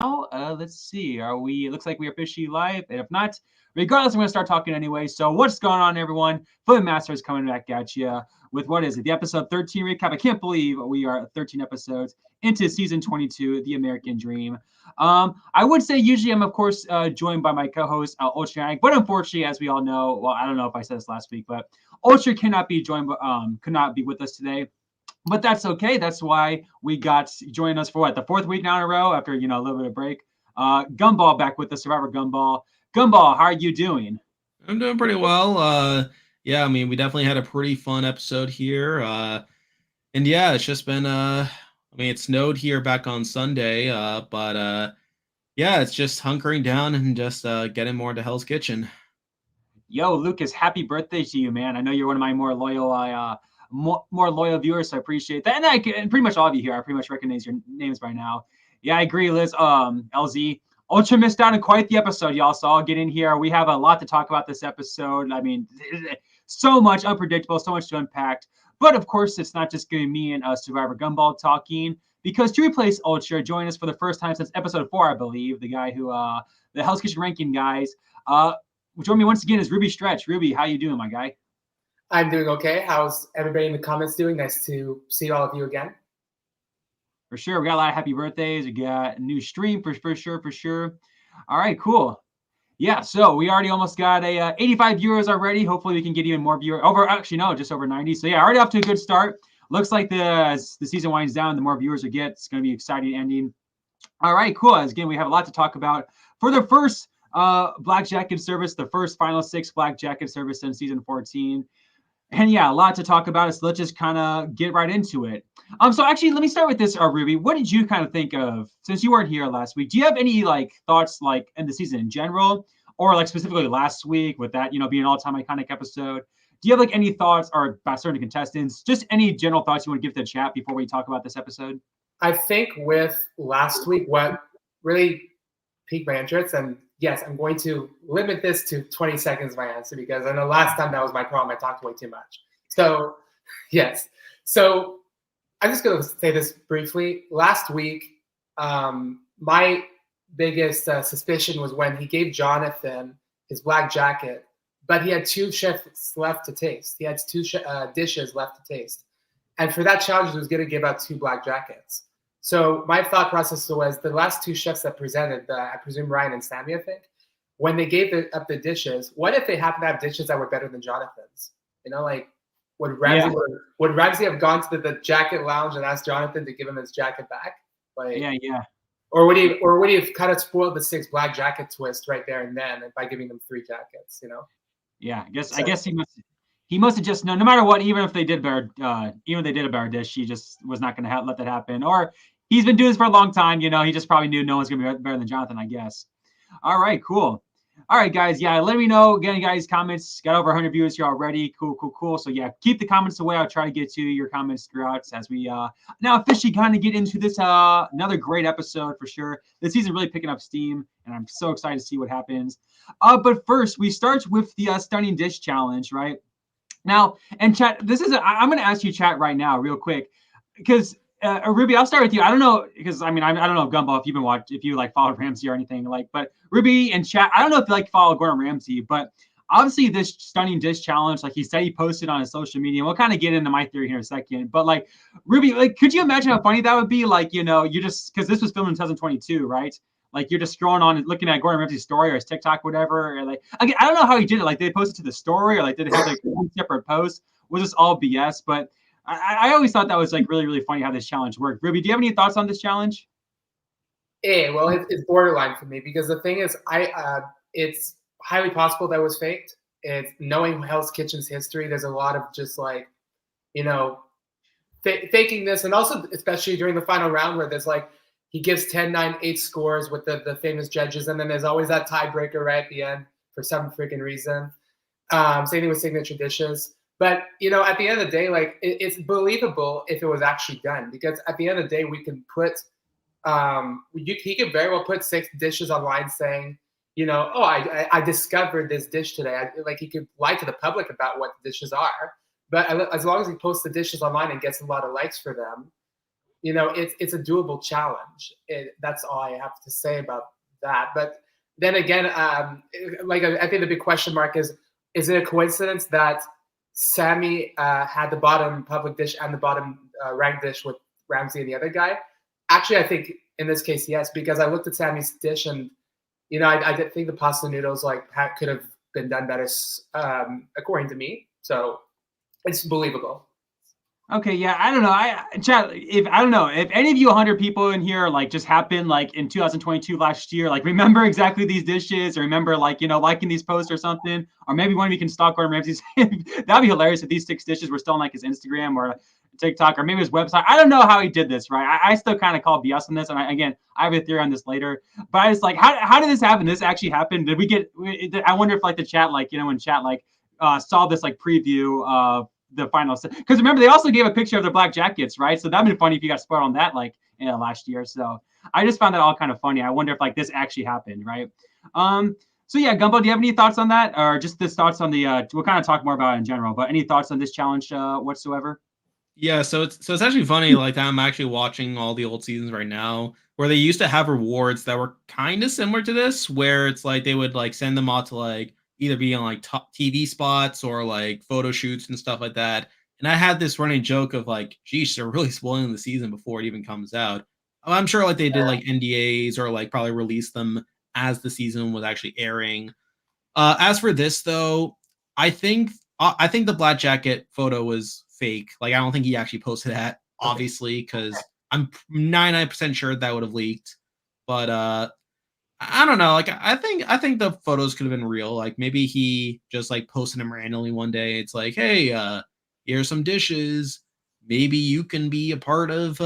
Let's see. It looks like we are officially live. And if not, regardless, I'm going to start talking anyway. So, what's going on, everyone? Foot Masters coming back at you with what is it? The episode 13 recap. I can't believe we are 13 episodes into season 22, The American Dream. I would say usually I'm, of course, joined by my co host, Ultra, but unfortunately, as we all know, well, I don't know if I said this last week, but Ultra could not be with us today. But that's okay. That's why we got joining us for what, the fourth week now in a row after a little bit of break. Gumball back with the Survivor Gumball. Gumball, how are you doing? I'm doing pretty well. Yeah, I mean, we definitely had a pretty fun episode here. And yeah, it's just been I mean, it snowed here back on Sunday, but yeah, it's just hunkering down and just getting more into Hell's Kitchen. Yo, Lucas, happy birthday to you, man. I know you're one of my more loyal viewers, so I appreciate that. And pretty much all of you here, I pretty much recognize your names by now. Yeah, I agree, Liz. LZ, Ultra missed out on quite the episode, y'all. So I'll get in here. We have a lot to talk about this episode. I mean, so much unpredictable, so much to unpack. But of course, it's not just going to be me and Survivor Gumball talking. Because to replace Ultra, join us for the first time since episode 4, I believe, the guy who, the Hell's Kitchen ranking guys. Join me once again is Ruby Stretch. Ruby, how you doing, my guy? I'm doing okay. How's everybody in the comments doing? Nice to see all of you again. For sure. We got a lot of happy birthdays. We got a new stream for sure. All right, cool. Yeah, so we already almost got 85 viewers already. Hopefully we can get even more viewers. Just over 90. So yeah, already off to a good start. Looks like as the season winds down, the more viewers we get, it's going to be an exciting ending. All right, cool. As again, we have a lot to talk about for the first Black Jacket service, the first final 6 Black Jacket service in season 14. And yeah, a lot to talk about. So let's just kind of get right into it. So actually, let me start with this, Ruby. What did you kind of think of, since you weren't here last week? Do you have any thoughts in the season in general, or specifically last week with that being an all-time iconic episode? Do you have any thoughts or about certain contestants? Just any general thoughts you want to give to the chat before we talk about this episode? I think with last week, what really piqued my interest, and yes, I'm going to limit this to 20 seconds my answer, because I know last time that was my problem. I talked way too much. So, yes. So I'm just going to say this briefly. Last week, my biggest suspicion was when he gave Jonathan his black jacket, but he had 2 chefs left to taste. He had 2 dishes left to taste. And for that challenge, he was going to give out 2 black jackets. So my thought process was the last 2 chefs that presented, I presume Ryan and Sammy, I think, when they gave up the dishes, what if they happen to have dishes that were better than Jonathan's? Would Ramsey have gone to the jacket lounge and asked Jonathan to give him his jacket back? Yeah. Or would he have kind of spoiled the 6 black jacket twist right there and then by giving them 3 jackets? Yeah, I guess he must have just known. No matter what, even if they did a better dish, he just was not going to let that happen. Or he's been doing this for a long time. He just probably knew no one's going to be better than Jonathan, I guess. All right, cool. All right, guys. Yeah, let me know again, guys. Comments. Got over 100 viewers here already. Cool. So yeah, keep the comments away. I'll try to get to your comments throughout as we now officially kind of get into this another great episode for sure. This season really picking up steam, and I'm so excited to see what happens. But first, we start with the stunning dish challenge, right? Now, and chat, I'm going to ask you, chat, right now, real quick, because Ruby, I'll start with you. I don't know, because I don't know, Gumball, if you followed Ramsey or anything, but Ruby and chat, I don't know if you follow Gordon Ramsay, but obviously this stunning dish challenge, he said he posted on his social media. We'll kind of get into my theory here in a second, but Ruby, could you imagine how funny that would be? You just, because this was filmed in 2022, right? You're just scrolling on and looking at Gordon Ramsay's story or his TikTok, whatever. Or I don't know how he did it. They posted to the story, or did it have one separate post? Was this all BS? But I always thought that was really, really funny how this challenge worked. Ruby, do you have any thoughts on this challenge? Well, it's borderline for me, because the thing is, it's highly possible that was faked. It's knowing Hell's Kitchen's history. There's a lot of just faking this, and also especially during the final round where there's he gives 10, 9, 8 scores with the famous judges, and then there's always that tiebreaker right at the end for some freaking reason. Same thing with signature dishes. But, at the end of the day, it's believable if it was actually done, because at the end of the day, we can put he could very well put 6 dishes online saying, I discovered this dish today. He could lie to the public about what the dishes are. But as long as he posts the dishes online and gets a lot of likes for them, it's a doable challenge. That's all I have to say about that. But then again, I think the big question mark is it a coincidence that Sammy had the bottom public dish and the bottom ranked dish with Ramsey and the other guy? Actually, I think in this case, yes, because I looked at Sammy's dish and I did think the pasta noodles could have been done better, according to me. So it's believable. Okay, yeah, I don't know. Chat, I don't know if any of you 100 people in here just happened in 2022 last year, remember exactly these dishes, or remember liking these posts or something, or maybe one of you can stalk Gordon Ramsay's. That'd be hilarious if these 6 dishes were still on his Instagram or TikTok or maybe his website. I don't know how he did this, right? I still kind of call BS on this, and I have a theory on this later. But I just how did this happen? This actually happened? Did we get? I wonder if the chat when chat saw this preview of the final, because remember they also gave a picture of their black jackets, right? So that'd been funny if you got spoiled on that last year. So I just found that all kind of funny. I wonder if this actually happened, right? So yeah, Gumbo, do you have any thoughts on that, or just this thoughts on the? We'll kind of talk more about it in general, but any thoughts on this challenge whatsoever? Yeah, so it's actually funny. I'm actually watching all the old seasons right now, where they used to have rewards that were kind of similar to this, where it's they would send them out to either be on top TV spots or photo shoots and stuff like that. And I had this running joke of geez, they're really spoiling the season before it even comes out. I'm sure they did NDAs or probably release them as the season was actually airing. As for this though, I think the black jacket photo was fake. I don't think he actually posted that, obviously, because I'm 99% sure that would have leaked. But I don't know. I think the photos could have been real. Maybe he just posted them randomly one day. It's hey, here's some dishes. Maybe you can be a part of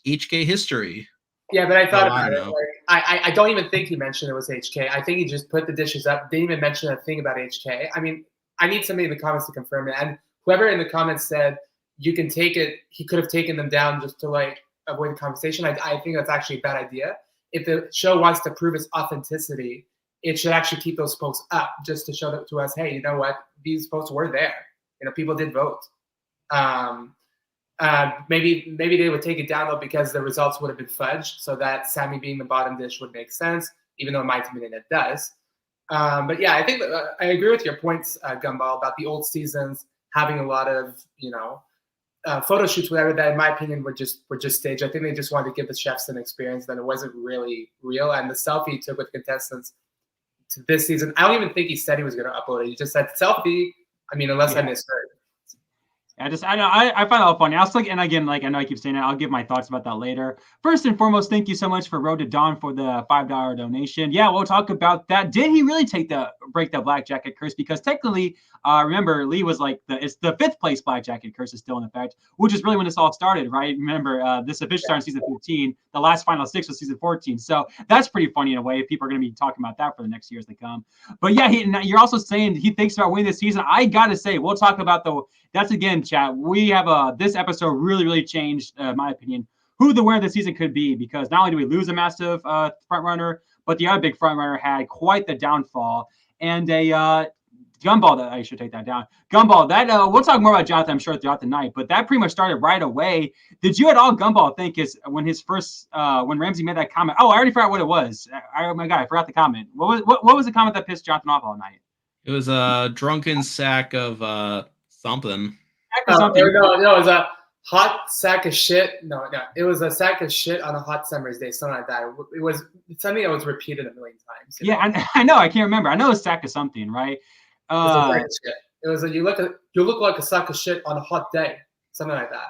HK history. Yeah, but I thought about it. I don't even think he mentioned it was HK. I think he just put the dishes up. Didn't even mention a thing about HK. I mean, I need somebody in the comments to confirm it. And whoever in the comments said you can take it, he could have taken them down just to avoid the conversation. I think that's actually a bad idea. If the show wants to prove its authenticity, it should actually keep those posts up just to show to us, hey, you know what? These posts were there. People did vote. Maybe they would take it down though because the results would have been fudged, so that Sammy being the bottom dish would make sense, even though in my opinion it does. But yeah, I think I agree with your points, Gumball, about the old seasons having a lot of photo shoots, whatever, that in my opinion were just staged. I think they just wanted to give the chefs an experience that it wasn't really real. And the selfie he took with contestants to this season, I don't even think he said he was going to upload it. He just said selfie. I mean, unless I misheard. I find it all funny. And again, I know I keep saying it, I'll give my thoughts about that later. First and foremost, thank you so much for Road to Dawn for the $5 donation. Yeah, we'll talk about that. Did he really break the black jacket curse? Because technically, remember, Lee was it's the 5th place black jacket curse is still in effect, which is really when this all started, right? Remember, this officially started in season 15. The last final 6 was season 14. So that's pretty funny in a way. People are going to be talking about that for the next years to come. But yeah, you're also saying he thinks about winning this season. I got to say, we'll talk about that's again, chat. We have this episode really changed, in my opinion, who the winner of the season could be, because not only do we lose a massive front runner, but the other big front runner had quite the downfall. And a Gumball, that I should take that down. Gumball, that we'll talk more about Jonathan, I'm sure, throughout the night, but that pretty much started right away. Did you at all, Gumball, think is when Ramsey made that comment? Oh, I already forgot what it was. Oh my God, I forgot the comment. What was the comment that pissed Jonathan off all night? It was a drunken sack of something. No, it was a hot sack of shit. No, it was a sack of shit on a hot summer's day, something like that. It was something that was repeated a million times. Yeah, I know. I can't remember. I know it's a sack of something, right? It was you look like a sack of shit on a hot day, something like that.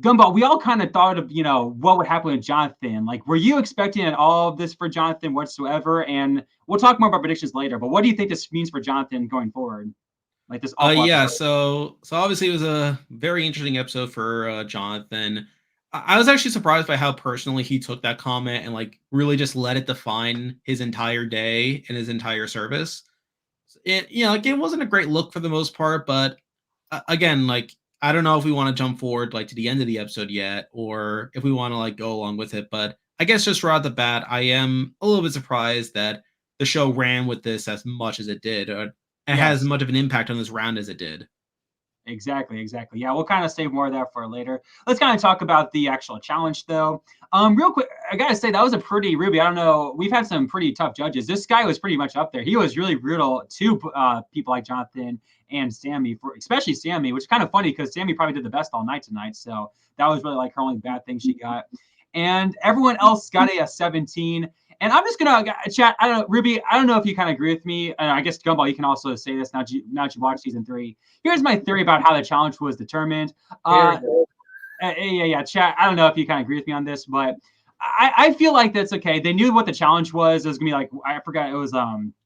Gumball, we all kind of thought of, what would happen with Jonathan. Were you expecting all of this for Jonathan whatsoever? And we'll talk more about predictions later, but what do you think this means for Jonathan going forward? This yeah, so obviously it was a very interesting episode for Jonathan. I was actually surprised by how personally he took that comment and really just let it define his entire day and his entire service. It wasn't a great look for the most part, but again, I don't know if we want to jump forward to the end of the episode yet, or if we want to go along with it. But I guess just right off the bat, I am a little bit surprised that the show ran with this as much as it did. It has as much of an impact on this round as it did. Exactly. Yeah, we'll kind of save more of that for later. Let's kind of talk about the actual challenge, though. Real quick, I gotta say that was a pretty Ruby. I don't know. We've had some pretty tough judges. This guy was pretty much up there. He was really brutal to people like Jonathan and Sammy, especially Sammy, which is kind of funny because Sammy probably did the best all night tonight. So that was really like her only bad thing she got. And everyone else got a 17. And I'm just gonna chat. I don't know, Ruby. I don't know if you kind of agree with me. And I guess Gumball, you can also say this now that you watch season 3. Here's my theory about how the challenge was determined. Yeah, chat. I don't know if you kind of agree with me on this, but I feel like that's okay. They knew what the challenge was. It was gonna be like, I forgot. It was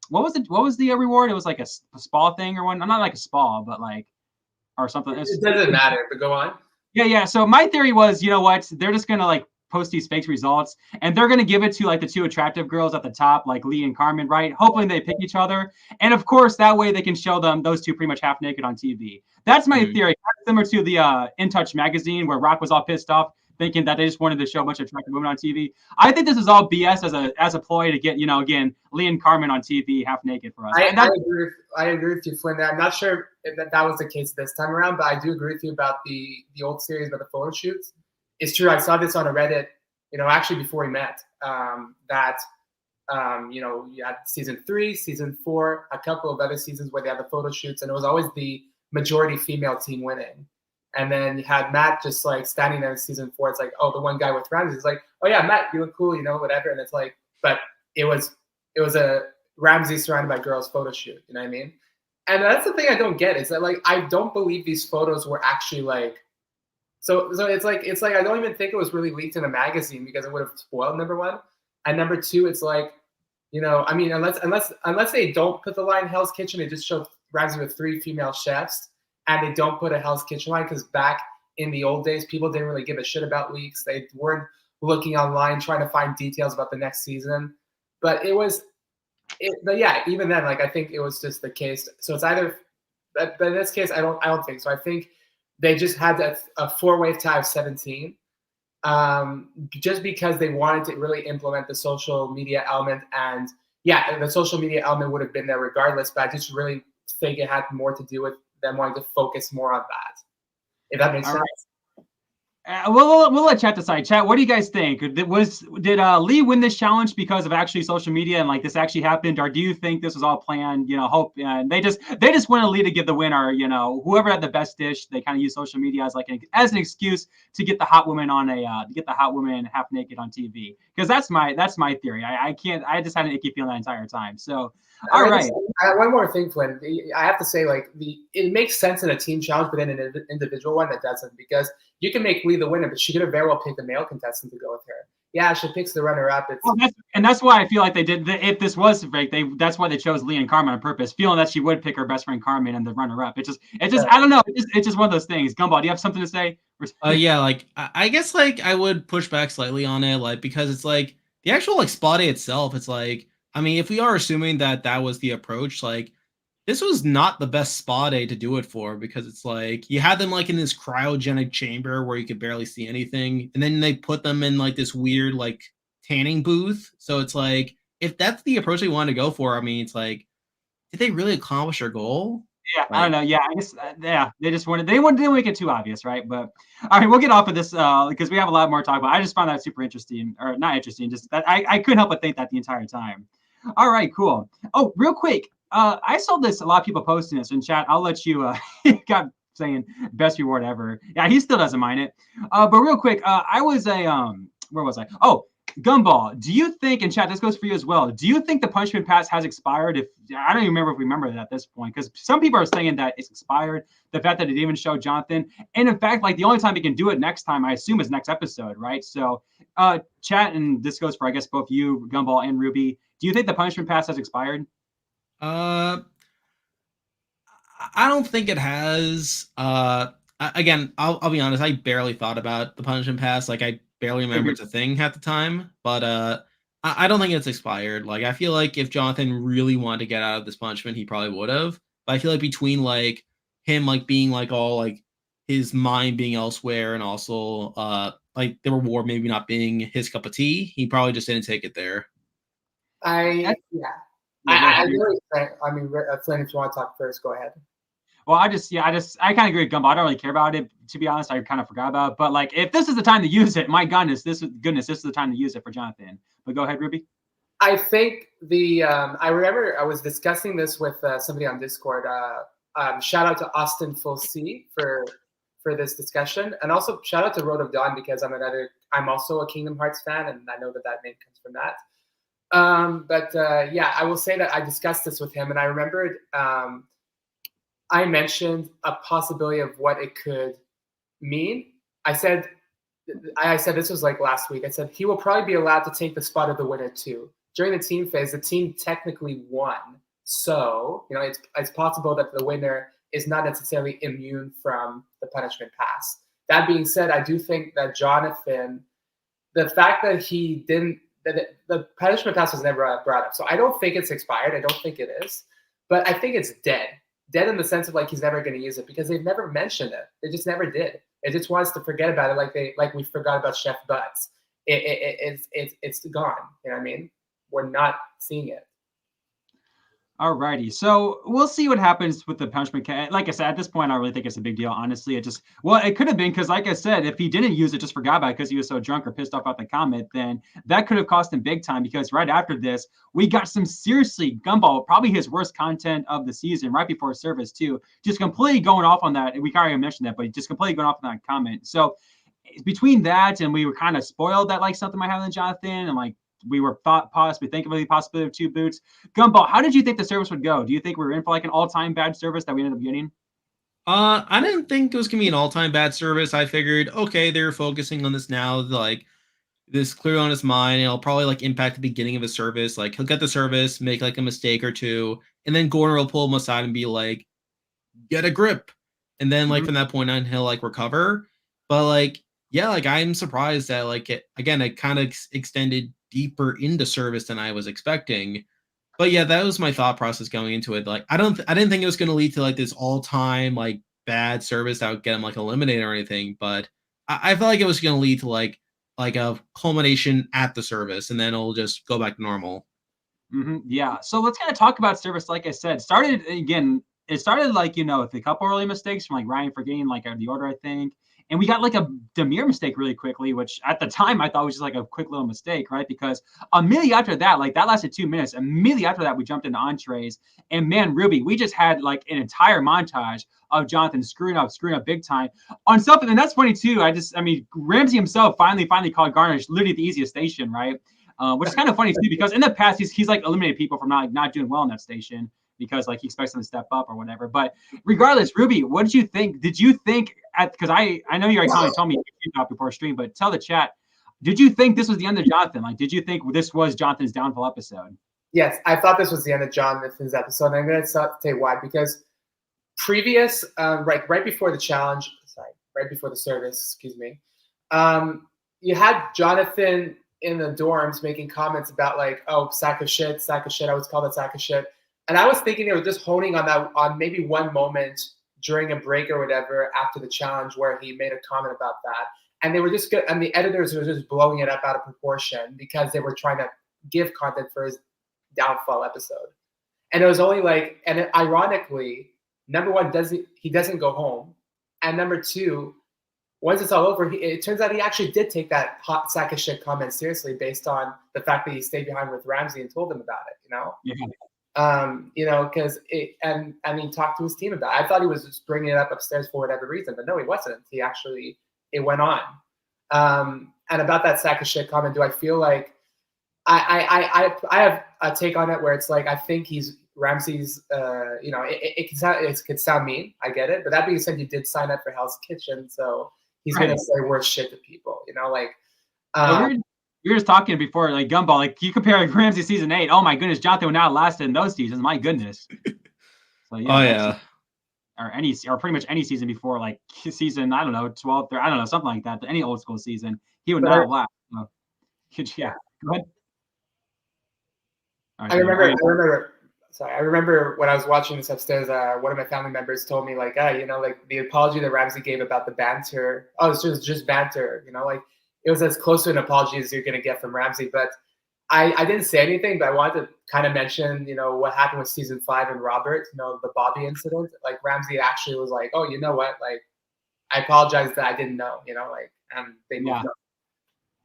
what was the reward? It was like a spa thing or one. I'm not like a spa, but like or something. It doesn't matter, but go on. Yeah. So my theory was, you know what? They're just gonna like post these fake results, and they're gonna give it to like the 2 attractive girls at the top, like Lee and Carmen, right? Hoping they pick each other, and of course that way they can show them those 2 pretty much half naked on TV. That's my theory. Similar to the In Touch magazine, where Rock was all pissed off, thinking that they just wanted to show a bunch of attractive women on TV. I think this is all BS as a ploy to get, again, Lee and Carmen on TV half naked for us. I agree with you, Flynn. I'm not sure if that was the case this time around, but I do agree with you about the old series about the photo shoots. It's true. I saw this on a Reddit, actually before we met, that you had season 3, season 4, a couple of other seasons where they had the photo shoots, and it was always the majority female team winning. And then you had Matt just like standing there in season 4. It's like, oh, the one guy with Ramsey is like, oh yeah, Matt, you look cool, whatever. And it's like, but it was a Ramsey surrounded by girls photo shoot. You know what I mean? And that's the thing I don't get is that like I don't believe these photos were actually like. So it's like I don't even think it was really leaked in a magazine because it would have spoiled, number one, and number two, it's like, I mean, unless they don't put the line Hell's Kitchen, they just show Ramsey with 3 female chefs, and they don't put a Hell's Kitchen line because back in the old days, people didn't really give a shit about leaks. They weren't looking online trying to find details about the next season, but but yeah, even then, like I think it was just the case. So it's either, but in this case, I don't think so. I think they just had a 4-way tie of 17, just because they wanted to really implement the social media element. And yeah, the social media element would have been there regardless, but I just really think it had more to do with them wanting to focus more on that. If that makes sense. We'll let chat decide. Chat, what do you guys think? Did Lee win this challenge because of actually social media and like this actually happened, or do you think this was all planned? Hope they just wanted Lee to give the winner. Whoever had the best dish, they kind of use social media as an excuse to get the hot woman half naked on TV. Because that's my theory. I just had an icky feeling that entire time. So all right. One more thing, Flynn. I have to say, like it makes sense in a team challenge, but in an individual one, that doesn't, because you can make Lee the winner, but she could have very well picked a male contestant to go with her. Yeah, she picks the runner-up. That's why I feel like they did. If this was fake, that's why they chose Lee and Carmen on purpose, feeling that she would pick her best friend Carmen and the runner-up. It just I don't know. It's just one of those things. Gumball, do you have something to say? Yeah, like I guess like I would push back slightly on it, like because it's like the actual like spa day itself. It's like, I mean, if we are assuming that was the approach, like this was not the best spa day to do it for, because it's like you had them like in this cryogenic chamber where you could barely see anything, and then they put them in like this weird like tanning booth. So it's like, if that's the approach they wanted to go for, I mean, it's like, did they really accomplish their goal? Yeah, I don't know. Yeah, I guess they just wanted they didn't make it too obvious, right? But all right, we'll get off of this because we have a lot more to talk about. I just found that super interesting, or not interesting, just that I couldn't help but think that the entire time. All right, cool. Oh, real quick, I saw this. A lot of people posting this in chat. I'll let you. Got saying best reward ever. Yeah, he still doesn't mind it. But real quick, I was where was I? Oh, Gumball, do you think, and chat, this goes for you as well, do you think the punishment pass has expired? If I don't even remember if we remember it at this point, because some people are saying that it's expired, the fact that it even showed Jonathan, and in fact, like the only time he can do it next time, I assume, is next episode, right? So chat, and this goes for, I guess, both you, Gumball, and Ruby, do you think the punishment pass has expired? I don't think it has. Again, I'll be honest, I barely thought about the punishment pass. Like I barely remember it's a thing at the time, but I don't think it's expired. Like I feel like if Jonathan really wanted to get out of this punishment, he probably would have. But I feel like between like him like being like all like his mind being elsewhere, and also like the reward maybe not being his cup of tea, he probably just didn't take it there. I really think, I mean, Flynn, if you want to talk first, go ahead. Well, I kind of agree with Gumbo. I don't really care about it, to be honest. I kind of forgot about it. But like, if this is the time to use it, my goodness, this is the time to use it for Jonathan. But go ahead, Ruby. I think I remember I was discussing this with somebody on Discord. Shout out to Austin Full C for this discussion, and also shout out to Road of Dawn because I'm also a Kingdom Hearts fan, and I know that name comes from that. Yeah, I will say that I discussed this with him, and I remembered I mentioned a possibility of what it could mean. I said this was like last week. I said he will probably be allowed to take the spot of the winner too. During the team phase, the team technically won. So, it's possible that the winner is not necessarily immune from the punishment pass. That being said, I do think that Jonathan, the fact that the punishment pass was never brought up. So I don't think it's expired. I don't think it is. But I think it's dead. Dead in the sense of like he's never going to use it because they've never mentioned it. They just never did. It just wants to forget about it like we forgot about Chef Butts. It's gone. You know what I mean? We're not seeing it. Alrighty, so we'll see what happens with the punishment. Like I said, at this point, I don't really think it's a big deal. Honestly, it could have been because, like I said, if he didn't use it, just forgot about it because he was so drunk or pissed off about the comment, then that could have cost him big time. Because right after this, we got some seriously Gumball, probably his worst content of the season, right before service too, just completely going off on that. We already mentioned that, but just completely going off on that comment. So between that and we were kind of spoiled that like something might happen to Jonathan and like. We were thinking of the possibility of 2 boots. Gumball, how did you think the service would go? Do you think we were in for like an all-time bad service that we ended up getting? I didn't think it was gonna be an all-time bad service. I figured, okay, they're focusing on this now, like this clear on his mind, and it'll probably like impact the beginning of his service. Like he'll get the service, make like a mistake or two, and then Gorner will pull him aside and be like, "Get a grip," and then like from that point on, he'll like recover. But like, yeah, like I'm surprised that like it kind of extended deeper into service than I was expecting. But yeah, that was my thought process going into it. Like I didn't think it was going to lead to like this all-time like bad service that would get him like eliminated or anything, but I felt like it was going to lead to like a culmination at the service and then it'll just go back to normal. Yeah, so let's kind of talk about service. Like I said, it started like with a couple early mistakes from like Ryan forgetting like the order, I think. And we got like a Demir mistake really quickly, which at the time I thought was just like a quick little mistake, right? Because immediately after that, like that lasted 2 minutes. Immediately after that, we jumped into entrees. And man, Ruby, we just had like an entire montage of Jonathan screwing up big time on something. And that's funny too. Ramsey himself finally called Garnish literally the easiest station, right? Which is kind of funny too, because in the past he's like eliminated people from not doing well in that station because like he expects them to step up or whatever. But regardless, Ruby, what did you think? Did you think because I know you already kind of told me before stream, but tell the chat, did you think this was the end of Jonathan? Like, did you think this was Jonathan's downfall episode? Yes, I thought this was the end of Jonathan's episode. And I'm going to say why. Because previous, right before the challenge, right before the service, excuse me, you had Jonathan in the dorms making comments about like, oh, sack of shit. I always call that sack of shit. And I was thinking they were just honing on that on maybe one moment during a break or whatever after the challenge where he made a comment about that. And they were just good. And the editors were just blowing it up out of proportion because they were trying to give content for his downfall episode. And it was only like, and ironically, number one, he doesn't go home. And number two, once it's all over, it turns out he actually did take that hot sack of shit comment seriously based on the fact that he stayed behind with Ramsey and told him about it, Yeah. Because he talked to his team about it. I thought he was just bringing it up upstairs for whatever reason, but no, he wasn't. It went on. And about that sack of shit comment, do I feel like I have a take on it where it's like I think he's Ramsey's. It could sound mean. I get it, but that being said, he did sign up for Hell's Kitchen, so he's gonna say worse shit to people. We were just talking before, like Gumball, like you compare like Ramsey season 8. Oh my goodness, Jonathan would not have lasted in those seasons. My goodness. So yeah. Or pretty much any season before, like season 12, I don't know, something like that. Any old school season, he would not have lasted. So, go ahead. Right, I remember when I was watching this upstairs, one of my family members told me like, like the apology that Ramsey gave about the banter. Oh, it was just banter, like. It was as close to an apology as you're going to get from Ramsey. But I didn't say anything, but I wanted to kind of mention, what happened with season 5 and Robert, the Bobby incident. Like Ramsey actually was like, oh, you know what? Like, I apologize that I didn't know, and they moved on.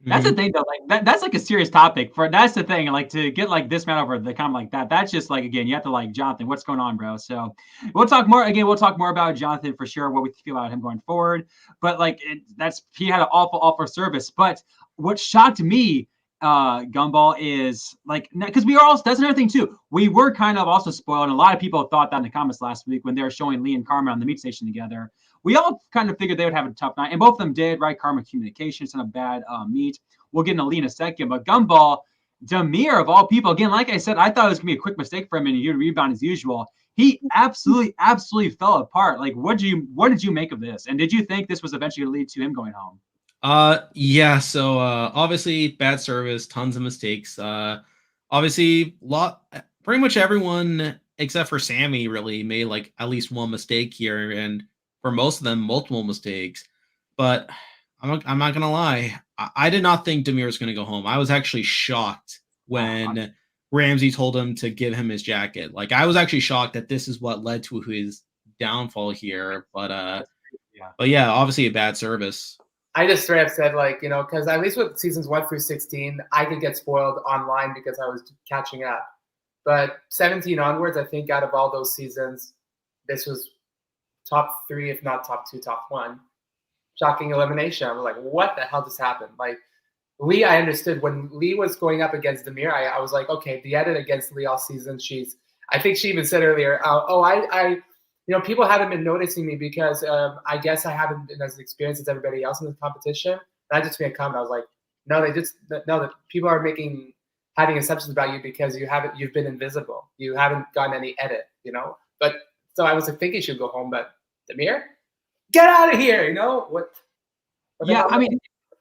That's the thing though, like that's like a serious topic that's the thing, like to get like this man over the comment like that. That's just like, again, you have to like, Jonathan, what's going on, bro? So we'll talk more about Jonathan for sure, what we feel about him going forward. But like he had an awful service. But what shocked me, Gumball, is like, because we are also, that's another thing too. We were kind of also spoiled, and a lot of people thought that in the comments last week when they were showing Lee and Carmen on the meat station together. We all kind of figured they would have a tough night, and both of them did, right? Karma Communications and a bad meet. We'll get into Lee in a second, but Gumball, Demir of all people, again, like I said, I thought it was gonna be a quick mistake for him and he'd rebound as usual. He absolutely fell apart. Like, what did you make of this? And did you think this was eventually gonna lead to him going home? Yeah, so obviously bad service, tons of mistakes. Obviously pretty much everyone except for Sammy really made like at least one mistake here, and for most of them, multiple mistakes. But I'm not gonna lie, I did not think Demir was gonna go home. I was actually shocked when Ramsey told him to give him his jacket. Like, I was actually shocked that this is what led to his downfall here. But yeah, obviously a bad service. I just straight up said, like, because at least with seasons 1 through 16, I could get spoiled online because I was catching up. But 17 onwards, I think out of all those seasons, this was top 3, if not top 2, top 1. Shocking elimination. I was like, what the hell just happened? Like, Lee, I understood when Lee was going up against Demir. I was like, okay, the edit against Lee all season. I think she even said earlier, people haven't been noticing me because I guess I haven't been as experienced as everybody else in the competition. And I just made a comment. I was like, no, the people are having assumptions about you because you've been invisible. You haven't gotten any edit, But so I was thinking she'd go home, but Demir, get out of here, what yeah, I mean,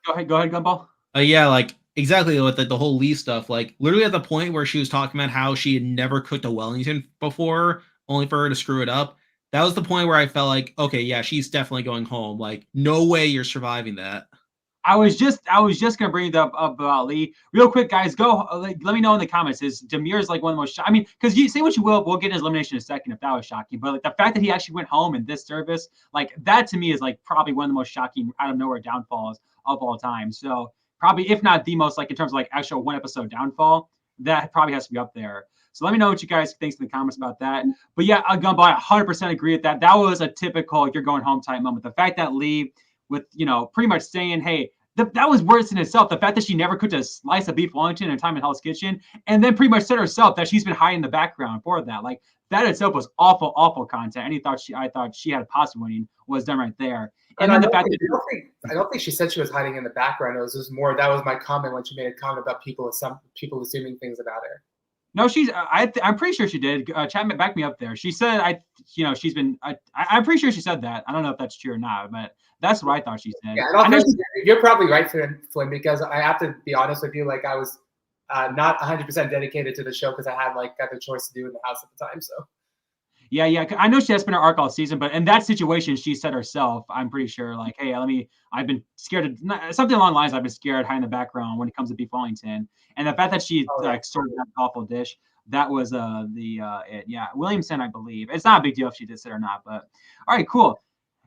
go ahead, Gumball. Yeah, like exactly with the whole Lee stuff. Like literally at the point where she was talking about how she had never cooked a Wellington before, only for her to screw it up. That was the point where I felt like, okay, yeah, she's definitely going home. Like, no way you're surviving that. I was just gonna bring it up about Lee real quick, guys. Go let me know in the comments. Is Demir's like one of the most? I mean, because you say what you will, we'll get his elimination in a second if that was shocking. But like the fact that he actually went home in this service, like that to me is like probably one of the most shocking out of nowhere downfalls of all time. So probably, if not the most, like in terms of like actual one episode downfall, that probably has to be up there. So let me know what you guys think in the comments about that. But yeah, Gumball, I 100% agree with that. That was a typical you're going home type moment. The fact that Lee, with pretty much saying, hey, that was worse in itself. The fact that she never cooked a slice of beef Wellington in a time in Hell's Kitchen, and then pretty much said herself that she's been hiding in the background for that. Like that itself was awful content. And I thought she had a positive winning was done right there. And then the fact that I don't think she said she was hiding in the background. It was just more, that was my comment when she made a comment about people assuming things about her. No, I'm pretty sure she did. Chapman, back me up there. She said, she's been. I'm pretty sure she said that. I don't know if that's true or not, but that's what I thought she said. Yeah, you're probably right, Flynn, because I have to be honest with you. Like, I was not 100% dedicated to the show because I had got the choice to do in the house at the time. So. Yeah. I know she has been her arc all season, but in that situation, she said herself, I'm pretty sure, like, hey, I've been scared of something along the lines. I've been scared hiding in the background when it comes to beef Wellington, and the fact that she served that awful dish, that was it. Yeah, Williamson, I believe. It's not a big deal if she did say it or not, but all right, cool.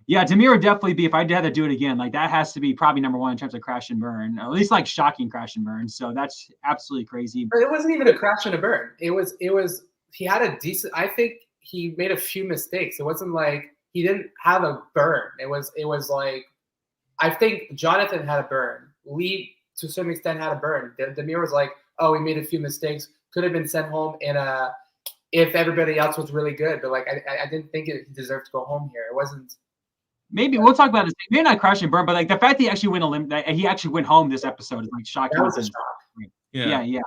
Yeah, Demir would definitely be, if I had to do it again, like that has to be probably number one in terms of crash and burn, or at least like shocking crash and burn. So that's absolutely crazy. But it wasn't even a crash and a burn. It was he had a decent, I think he made a few mistakes. It wasn't like he didn't have a burn. It was like, I think Jonathan had a burn. Lee, to a certain extent, had a burn. Demir was like, oh, we made a few mistakes. Could have been sent home if everybody else was really good. But like, I didn't think he deserved to go home here. It wasn't. Maybe we'll talk about this. Maybe not crash and burn, but like the fact that he actually went home this episode is like shocking. That was a shock. Yeah.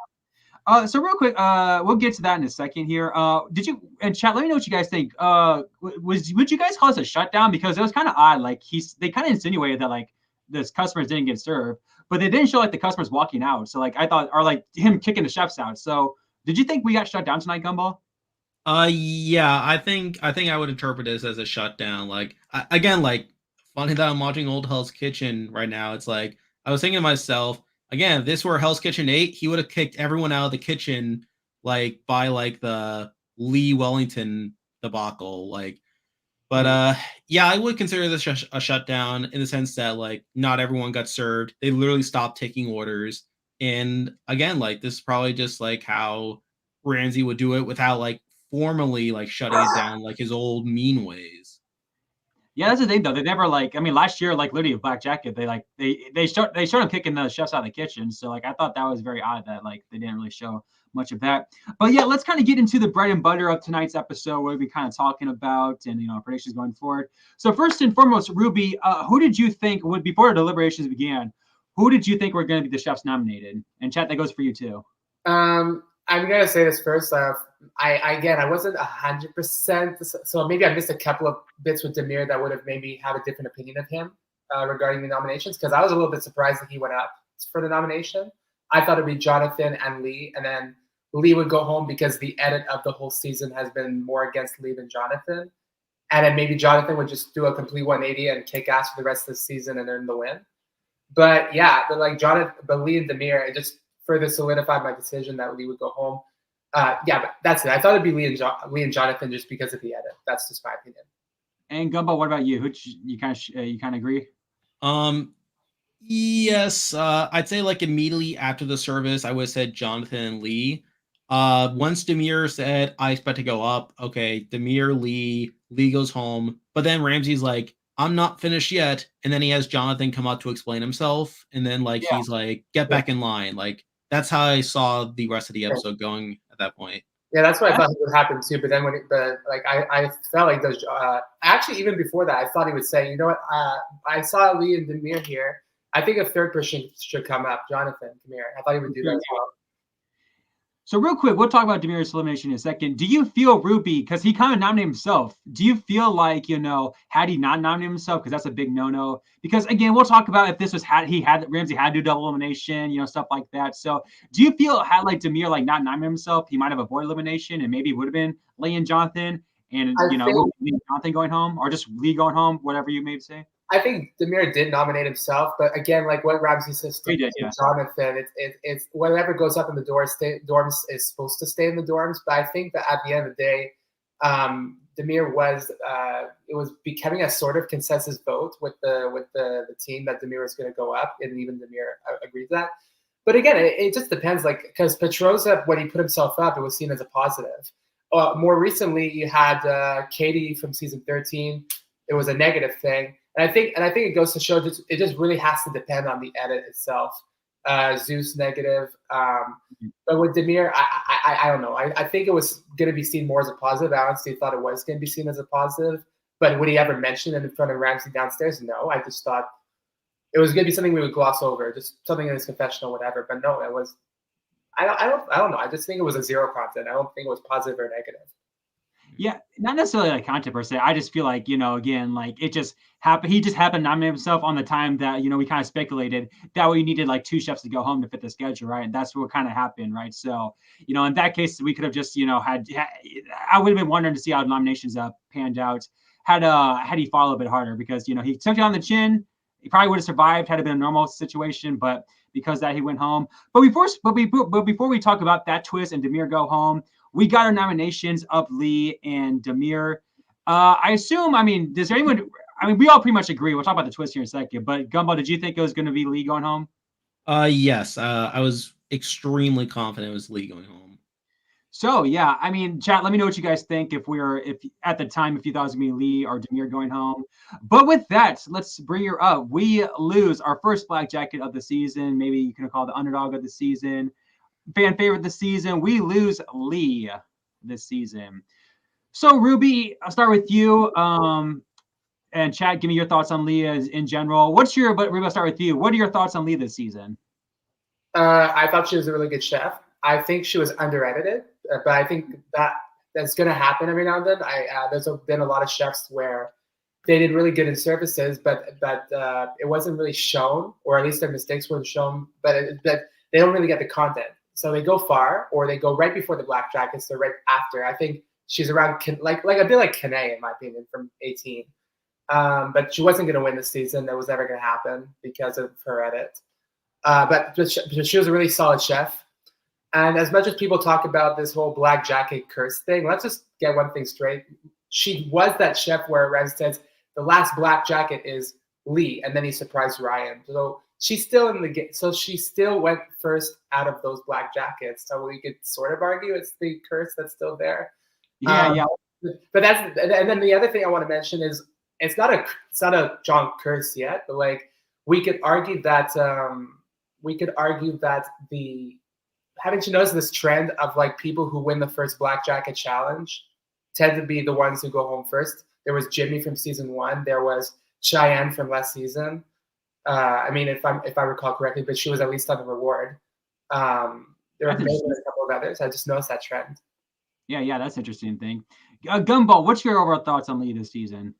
So real quick, we'll get to that in a second here. Did you, and chat, let me know what you guys think. Would you guys call this a shutdown? Because it was kind of odd. Like they kind of insinuated that like the customers didn't get served, but they didn't show like the customers walking out. So like I thought, or like him kicking the chefs out. So did you think we got shut down tonight, Gumball? Yeah, I think I would interpret this as a shutdown. Like again, like funny that I'm watching Old Hell's Kitchen right now. It's like I was thinking to myself, again, if this were Hell's Kitchen 8, he would have kicked everyone out of the kitchen like by like the Lee Wellington debacle. Like, but yeah, I would consider this a shutdown in the sense that like not everyone got served. They literally stopped taking orders. And again, like this is probably just like how Ramsey would do it without like formally like shutting it down like his old mean ways. Yeah, that's the thing though. They never like. I mean, last year, like literally, Black Jacket, they started kicking the chefs out of the kitchen. So like, I thought that was very odd that like they didn't really show much of that. But yeah, let's kind of get into the bread and butter of tonight's episode, what we're kind of talking about, and predictions going forward. So first and foremost, Ruby, who did you think would before the deliberations began? Who did you think were going to be the chefs nominated? And chat, that goes for you too. I'm gonna say this first. I wasn't 100%, so maybe I missed a couple of bits with Demir that would have maybe had a different opinion of him regarding the nominations, because I was a little bit surprised that he went up for the nomination. I thought it'd be Jonathan and Lee, and then Lee would go home because the edit of the whole season has been more against Lee than Jonathan, and then maybe Jonathan would just do a complete 180 and kick ass for the rest of the season and earn the win. But yeah, but Lee and Demir, it just further solidified my decision that Lee would go home. Yeah, but that's it. I thought it'd be Lee and Jonathan just because of the edit. That's just my opinion. And Gumbo, what about you? Who you kind of agree? Yes, I'd say like immediately after the service, I would have said Jonathan and Lee. Once Demir said I expect to go up, okay, Demir, Lee goes home, but then Ramsey's like, I'm not finished yet, and then he has Jonathan come out to explain himself, and then like he's like, get back in line. Like that's how I saw the rest of the episode going at that point. Yeah, that's what I thought would happen too. But then I felt like those. Actually, even before that, I thought he would say, you know what? I saw Lee and Demir here. I think a third person should come up, Jonathan, come here. I thought he would do that as well. So real quick, we'll talk about Demir's elimination in a second. Do you feel, Ruby, because he kind of nominated himself, do you feel like, had he not nominated himself, because that's a big no-no? Because again, we'll talk about if this was Ramsey had to do double elimination, stuff like that. So do you feel had like Demir like not nominated himself, he might have avoided elimination and maybe it would have been Lee and Jonathan and Lee and Jonathan going home, or just Lee going home, whatever you may say? I think Demir did nominate himself, but again, like what Ramsey says to Jonathan, it's whatever goes up in the dorms is supposed to stay in the dorms. But I think that at the end of the day, Demir it was becoming a sort of consensus vote with the team that Demir was going to go up, and even Demir agreed to that. But again, it just depends, like because Petroza, when he put himself up, it was seen as a positive. More recently, you had Katie from season 13. It was a negative thing. And I think it goes to show it just really has to depend on the edit itself. Zeus negative, but with Demir, I don't know. I think it was going to be seen more as a positive. I honestly thought it was going to be seen as a positive. But would he ever mention it in front of Ramsey downstairs? No. I just thought it was going to be something we would gloss over, just something in his confessional, whatever. But no, it was. I don't know. I just think it was a zero content. I don't think it was positive or negative. Yeah, not necessarily like content per se. I just feel like, again, like it just happened. He just happened to nominate himself on the time that, we kind of speculated that we needed like two chefs to go home to fit the schedule, right? And that's what kind of happened, right? So, in that case, we could have just, had I would have been wondering to see how the nominations panned out had he fought a little bit harder, because, he took it on the chin. He probably would have survived had it been a normal situation, but because that he went home. But before we talk about that twist and Demir go home, we got our nominations of Lee and Demir. I assume, does anyone, we all pretty much agree. We'll talk about the twist here in a second, but Gumbo, did you think it was going to be Lee going home? Yes, I was extremely confident it was Lee going home. So, yeah, chat, let me know what you guys think if at the time, if you thought it was going to be Lee or Demir going home. But with that, let's bring her up. We lose our first Black Jacket of the season. Maybe you can call it the underdog of the season. Fan favorite this season. We lose Lee this season. So Ruby, I'll start with you. And Chad, give me your thoughts on Lee in general. Ruby, I'll start with you. What are your thoughts on Lee this season? I thought she was a really good chef. I think she was under-edited, but I think that's going to happen every now and then. There's been a lot of chefs where they did really good in services, but it wasn't really shown, or at least their mistakes weren't shown, but they don't really get the content. So they go far, or they go right before the Black Jackets, or right after. I think she's around like a bit like Kane, in my opinion, from 18. But she wasn't going to win this season. That was never going to happen because of her edit. But she was a really solid chef. And as much as people talk about this whole black jacket curse thing, let's just get one thing straight. She was that chef where Ramsey says the last black jacket is Lee, and then he surprised Ryan. So she's still in the game. So she still went first out of those black jackets. So we could sort of argue it's the curse that's still there. Yeah. But and then the other thing I want to mention is it's not a John curse yet, but like we could argue that the haven't you noticed this trend of like people who win the first black jacket challenge tend to be the ones who go home first? There was Jimmy from season 1. There was Cheyenne from last season. I mean, if I recall correctly, but she was at least on the reward. There were maybe a couple of others. I just noticed that trend. Yeah, that's an interesting thing. Gumball, what's your overall thoughts on Lee this season?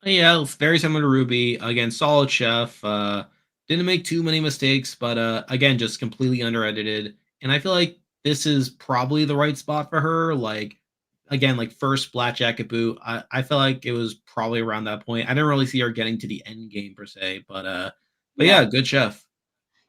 Yeah, very similar to Ruby. Again, solid chef. Didn't make too many mistakes, but again, just completely underedited. And I feel like this is probably the right spot for her. Like, again, like first black jacket boot. I feel like it was probably around that point. I didn't really see her getting to the end game per se, but yeah, good chef.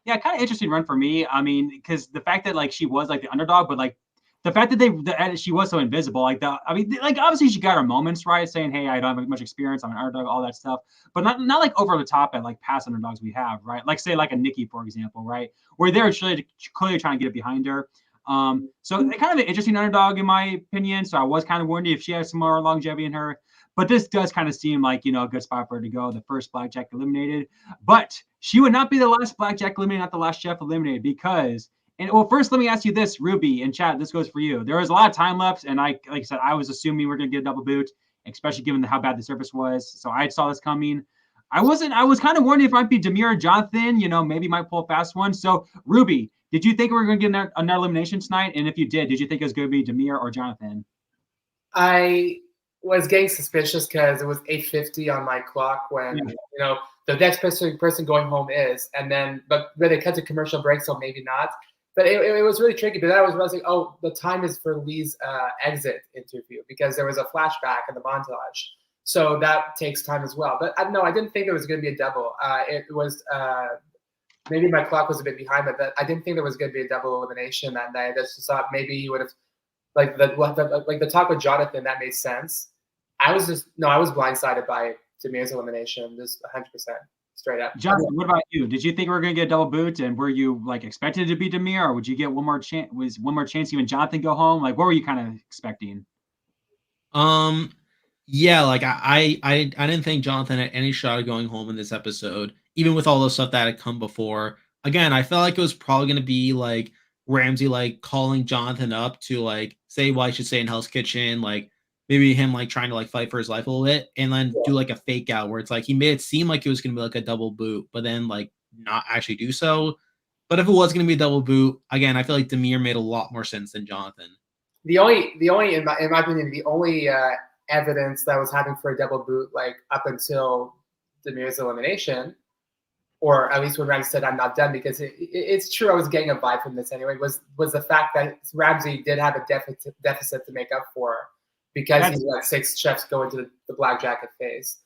Yeah, kind of interesting run for me. I mean, because the fact that like she was like the underdog, but like the fact that she was so invisible, like obviously she got her moments, right? Saying, hey, I don't have much experience, I'm an underdog, all that stuff, but not like over the top at like past underdogs we have, right? Like say like a Nikki, for example, right? Where they're clearly trying to get it behind her. So kind of an interesting underdog in my opinion. So I was kind of wondering if she has some more longevity in her. But this does kind of seem like, a good spot for her to go. The first blackjack eliminated. But she would not be the last blackjack eliminated, not the last chef eliminated, because first let me ask you this, Ruby in chat, this goes for you. There was a lot of time left, and like I said, I was assuming we're gonna get a double boot, especially given how bad the service was. So I saw this coming. I was kind of wondering if it might be Demir or Jonathan, maybe might pull a fast one. So Ruby, did you think we were gonna get another elimination tonight? And if you did you think it was gonna be Demir or Jonathan? I was getting suspicious because it was 8:50 on my clock when the next person going home is, and then but they cut to commercial break, so maybe not. But it was really tricky. But I was realizing, the time is for Lee's exit interview because there was a flashback in the montage, so that takes time as well. But no, I didn't think there was going to be a double. It was maybe my clock was a bit behind, but I didn't think there was going to be a double elimination that night. I just thought maybe he would have the talk with Jonathan, that made sense. I was blindsided by Demir's elimination, just 100% straight up. Jonathan, what about you? Did you think we were going to get a double boot, and were you like expected to be Demir, or would you get one more chance? Was one more chance even Jonathan go home? Like, what were you kind of expecting? Yeah, like I didn't think Jonathan had any shot of going home in this episode, even with all the stuff that had come before. Again, I felt like it was probably going to be like Ramsey like calling Jonathan up to like say why he should stay in Hell's Kitchen, like maybe him like trying to like fight for his life a little bit, and then do like a fake out where it's like he made it seem like it was gonna be like a double boot, but then like not actually do so. But if it was gonna be a double boot, again, I feel like Demir made a lot more sense than Jonathan. The only in my opinion, the only evidence that was happening for a double boot, like up until Demir's elimination, or at least when Ramsey said I'm not done, because it's true I was getting a vibe from this anyway, was the fact that Ramsey did have a deficit to make up for because he's let 6 chefs go into the black jacket phase.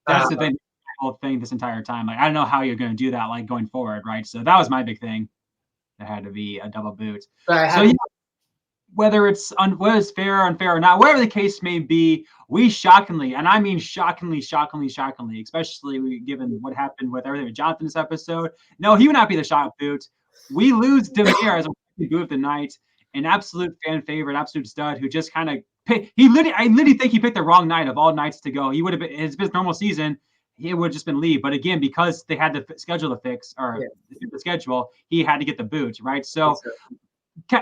That's the whole thing this entire time. Like, I don't know how you're going to do that, like going forward, right? So that was my big thing. There had to be a double boot. Whether it's fair, unfair, or not, whatever the case may be, we shockingly, and I mean shockingly, especially given what happened with everything with Jonathan this episode. No, he would not be the shock boot. We lose Demir as a boot of the night, an absolute fan favorite, absolute stud who just kind of picked. I literally think he picked the wrong night of all nights to go. He would have been his normal season. It would have just been Lee, but again, because they had the schedule to fix or the schedule, he had to get the boot, right? So.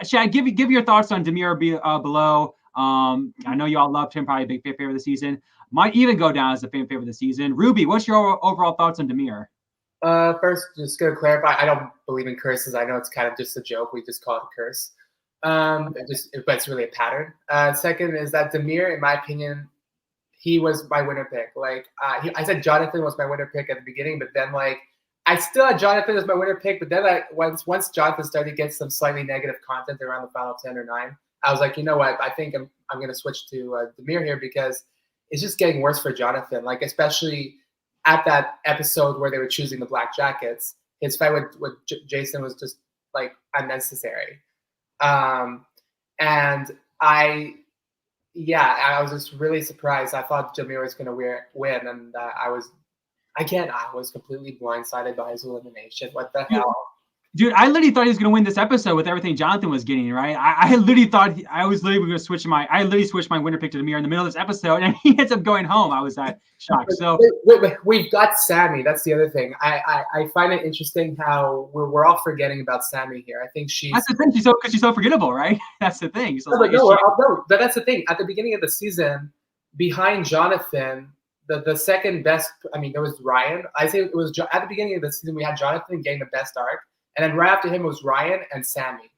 Chad, give your thoughts on Demir below. I know you all loved him, probably a big fan favorite of the season. Might even go down as a fan favorite of the season. Ruby, what's your overall thoughts on Demir? First, just going to clarify, I don't believe in curses. I know it's kind of just a joke. We just call it a curse. But it's really a pattern. Second is that Demir, in my opinion, he was my winner pick. Like I said, Jonathan was my winner pick at the beginning, but then like I still had Jonathan as my winner pick, but then once Jonathan started to get some slightly negative content around the final 10 or 9, I was like, you know what? I think I'm going to switch to Demir here because it's just getting worse for Jonathan. Like especially at that episode where they were choosing the black jackets, his fight with Jason was just like unnecessary. And I was just really surprised. I thought Jameer was going to win, and I was completely blindsided by his elimination. What the hell? Dude, I literally thought he was going to win this episode with everything Jonathan was getting, right? I literally thought I was literally going to switch I literally switched my winner pick to Demir in the middle of this episode, and he ends up going home. I was shocked. So wait, we've got Sammy. That's the other thing. I find it interesting how we're all forgetting about Sammy here. I think that's the thing. She's so forgettable, right? That's the thing. So but that's the thing. At the beginning of the season, behind Jonathan, the second best. I mean, there was Ryan. I say it was at the beginning of the season we had Jonathan getting the best arc. And then right after him was Ryan and Sammy.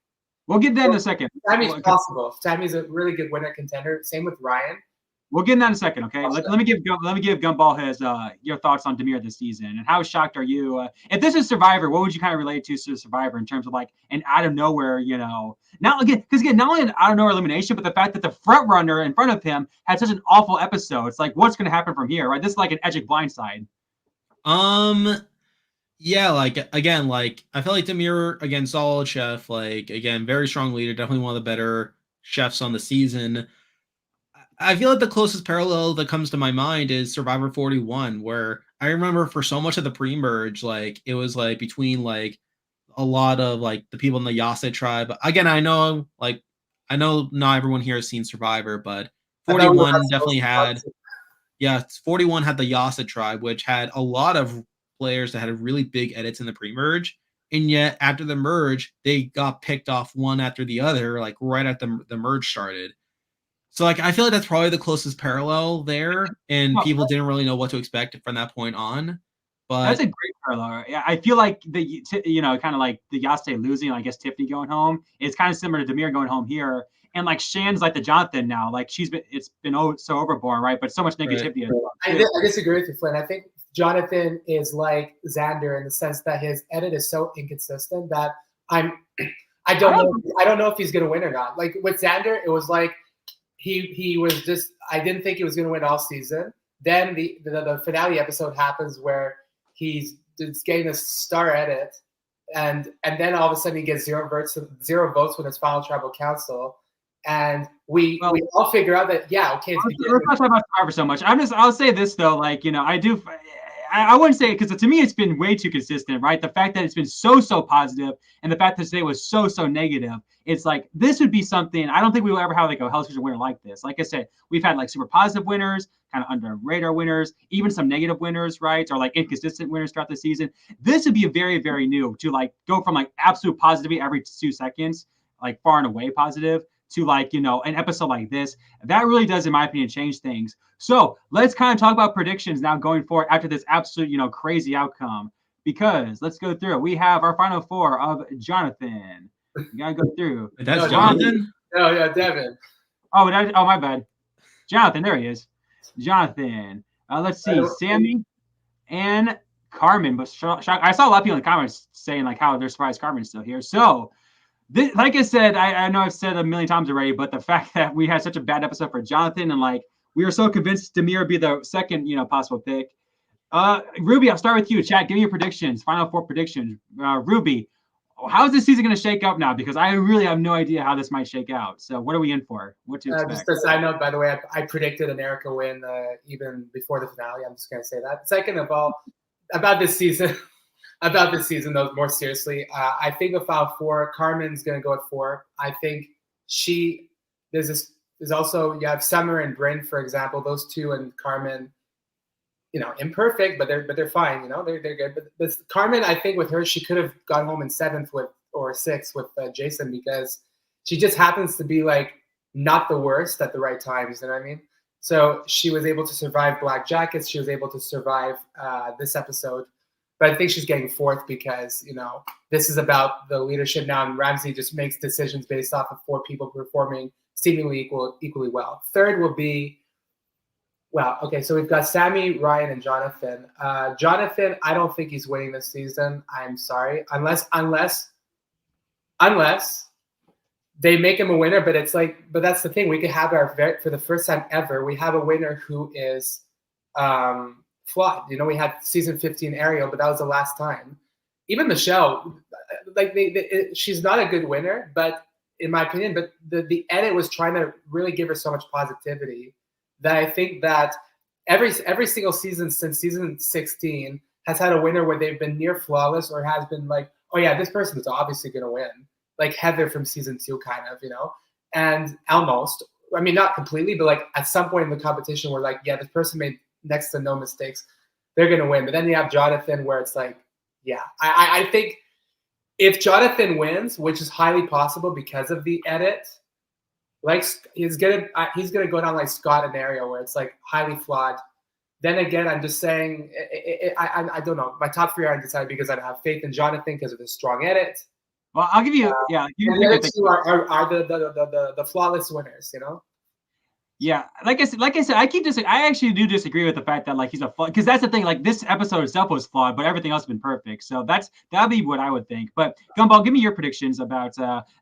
We'll get that in a second. Sammy's possible. Sammy's a really good winner contender. Same with Ryan. We'll get in that in a second, okay? Let me give Gumball his your thoughts on Demir this season, and how shocked are you? If this is Survivor, what would you kind of relate to Survivor in terms of like an out of nowhere, not only an out of nowhere elimination, but the fact that the front runner in front of him had such an awful episode. It's like, what's going to happen from here, right? This is like an Edgic blindside. Yeah, again, I feel like Demir, again, solid chef, again, very strong leader, definitely one of the better chefs on the season. I feel like the closest parallel that comes to my mind is Survivor 41, where I remember for so much of the pre-merge, it was between a lot of the people in the Yase tribe. Again, I know not everyone here has seen Survivor, but 41 definitely had, 41 had the Yase tribe, which had a lot of players that had really big edits in the pre-merge, and yet after the merge they got picked off one after the other, right at the merge started. So I feel like that's probably the closest parallel there, and people didn't really know what to expect from that point on. But that's a great parallel. Yeah, I feel like kind of like the Yase losing, I guess Tiffany going home, it's kind of similar to Demir going home here. And Shan's the Jonathan now, it's been so overborne, right? But so much negativity. Right. I disagree with you, Flynn. I think Jonathan is like Xander in the sense that his edit is so inconsistent that I don't know if he's gonna win or not. Like with Xander, it was like he was just, I didn't think he was gonna win all season. Then the finale episode happens where he's getting a star edit, and then all of a sudden he gets zero votes with his final tribal council. And we all figure out that okay. Let's not talk about Survivor so much. I'll say this though, I wouldn't say it because to me it's been way too consistent, right? The fact that it's been so positive, and the fact that today was so negative. It's this would be something I don't think we will ever have a Hell's Kitchen winner like this. Like I said, we've had super positive winners, kind of under radar winners, even some negative winners, right? Or inconsistent winners throughout the season. This would be a very, very new to go from absolute positivity every 2 seconds, far and away positive, to an episode like this. That really does, in my opinion, change things. So let's kind of talk about predictions now going forward after this absolute crazy outcome, because let's go through it. We have our final 4 of Jonathan. We gotta go through. That's Jonathan. Oh yeah, Devin. Oh, my bad. Jonathan, there he is. Jonathan. Let's see, Sammy and Carmen. But I saw a lot of people in the comments saying how they're surprised Carmen's still here. So like I said, I know I've said a million times already, but the fact that we had such a bad episode for Jonathan, and we were so convinced Demir would be the second, possible pick. Ruby, I'll start with you. Chat, give me your predictions. Final 4 predictions. Ruby, how's this season going to shake up now? Because I really have no idea how this might shake out. So what are we in for? What to expect? Just a side note, by the way, I predicted an Erica win even before the finale. I'm just going to say that. Second of all, about this season. Though, more seriously, I think of Final 4, Carmen's going to go at 4. I think there's also, you have Summer and Bryn, for example, those two, and Carmen, imperfect, but they're fine, they're good. But Carmen, I think with her, she could have gone home in 7th or 6th with Jason, because she just happens to be not the worst at the right times, you know what I mean? So she was able to survive Black Jackets. She was able to survive this episode. But I think she's getting 4th because, this is about the leadership now, and Ramsey just makes decisions based off of 4 people performing seemingly equally well. 3rd will be, so we've got Sammy, Ryan, and Jonathan. Jonathan, I don't think he's winning this season. I'm sorry. Unless they make him a winner, but but that's the thing. We could have for the first time ever, we have a winner who is flawed. We had season 15 Ariel, but that was the last time. even Michelle, like she's not a good winner, but in my opinion, but the edit was trying to really give her so much positivity that I think that every single season since season 16 has had a winner where they've been near flawless or has been like, oh yeah, this person is obviously going to win. Like Heather from season 2, kind of, and almost, I mean, not completely, but like at some point in the competition we're like, yeah, this person made next to no mistakes. They're going to win. But then you have Jonathan where it's like, yeah, I think if Jonathan wins, which is highly possible because of the edit, like he's gonna go down like Scott and Ariel where it's like highly flawed. Then again, I'm just saying, I don't know. My top 3 are undecided because I have faith in Jonathan because of his strong edit. Well, I'll give you, and the other 2 are the flawless winners, Yeah, like I said, I actually do disagree with the fact that like he's a because that's the thing. Like this episode itself was flawed, but everything else has been perfect. So that'd be what I would think. But Gumball, give me your predictions about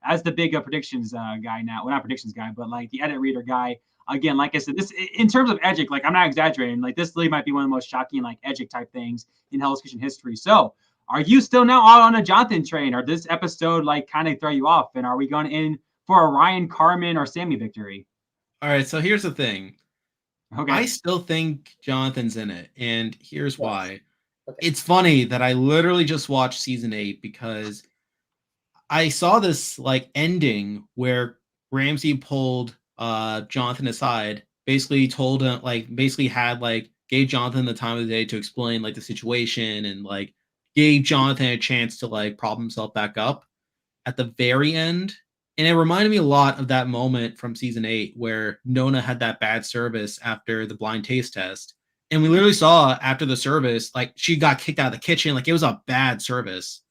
as the big predictions guy now. Well, not predictions guy, but like the edit reader guy. Again, like I said, this in terms of Edgic, like I'm not exaggerating. Like this really might be one of the most shocking like Edgic type things in Hell's Kitchen history. So are you still now all on a Jonathan train, or this episode like kind of throw you off? And are we going in for a Ryan, Carmen, or Sammy victory? All right, so here's the thing. Okay. I still think Jonathan's in it, and here's why. Okay. It's funny that I literally just watched season 8 because I saw this like ending where Ramsey pulled Jonathan aside, basically told him gave Jonathan the time of the day to explain like the situation and like gave Jonathan a chance to like prop himself back up at the very end. And it reminded me a lot of that moment from season 8 where Nona had that bad service after the blind taste test. And we literally saw after the service, like she got kicked out of the kitchen. Like it was a bad service.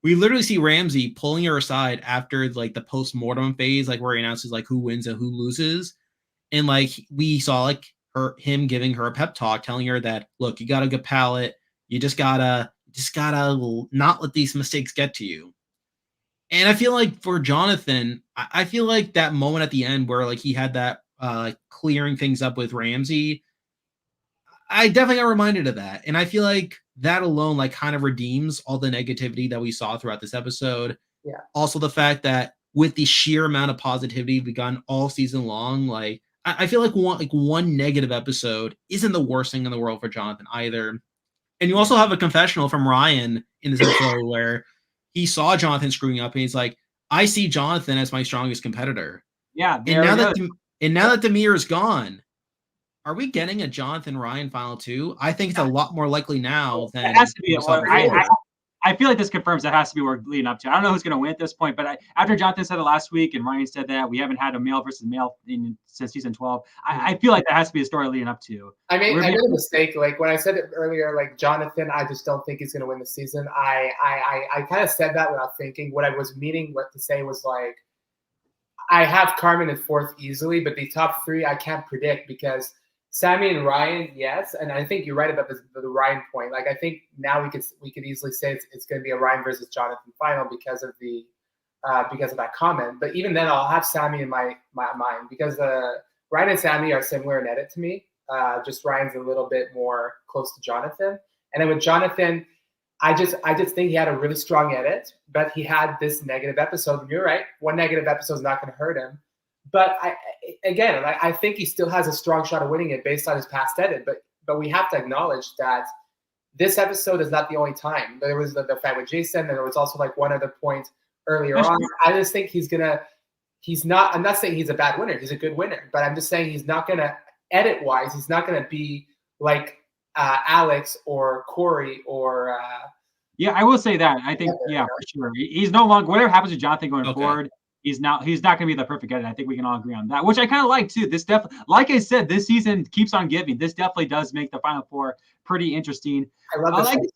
We literally see Ramsey pulling her aside after like the post-mortem phase, like where he announces like who wins and who loses. And like we saw like him giving her a pep talk, telling her that, look, you got a good palate. You just gotta not let these mistakes get to you. And I feel like for Jonathan, I feel like that moment at the end where like he had that clearing things up with Ramsey, I definitely got reminded of that. And I feel like that alone like kind of redeems all the negativity that we saw throughout this episode. Yeah. Also the fact that with the sheer amount of positivity we've gotten all season long, like I feel like one negative episode isn't the worst thing in the world for Jonathan either. And you also have a confessional from Ryan in this episode where he saw Jonathan screwing up and he's like, I see Jonathan as my strongest competitor. Yeah. And now that Demir is gone, are we getting a Jonathan Ryan final 2? I think it's a lot more likely now than it has to be. I feel like this confirms that has to be what we're leading up to. I don't know who's going to win at this point, but after Jonathan said it last week and Ryan said that we haven't had a male versus male since season 12, I feel like that has to be a story leading up to. I made a mistake. Like when I said it earlier, like Jonathan, I just don't think he's going to win the season. I kind of said that without thinking. What I was meaning what to say was like, I have Carmen in 4th easily, but the top 3 I can't predict because Sammy and Ryan, yes, and I think you're right about the Ryan point. Like I think now we could easily say it's going to be a Ryan versus Jonathan final because of that comment. But even then, I'll have Sammy in my mind because Ryan and Sammy are similar in edit to me. Just Ryan's a little bit more close to Jonathan, and then with Jonathan, I just think he had a really strong edit, but he had this negative episode. And you're right, one negative episode is not going to hurt him. But I think he still has a strong shot of winning it based on his past edit. But we have to acknowledge that this episode is not the only time. There was the fight with Jason, and there was also like one other point earlier on. I just think I'm not saying he's a bad winner. He's a good winner. But I'm just saying he's not going to, edit-wise, he's not going to be like Alex or Corey or yeah, I will say that. I think, for sure. He's no longer, whatever happens to Jonathan going forward, he's not going to be the perfect edit. I think we can all agree on that, which I kind of like too. This definitely, like I said, this season keeps on giving. This definitely does make the Final 4 pretty interesting. I love this.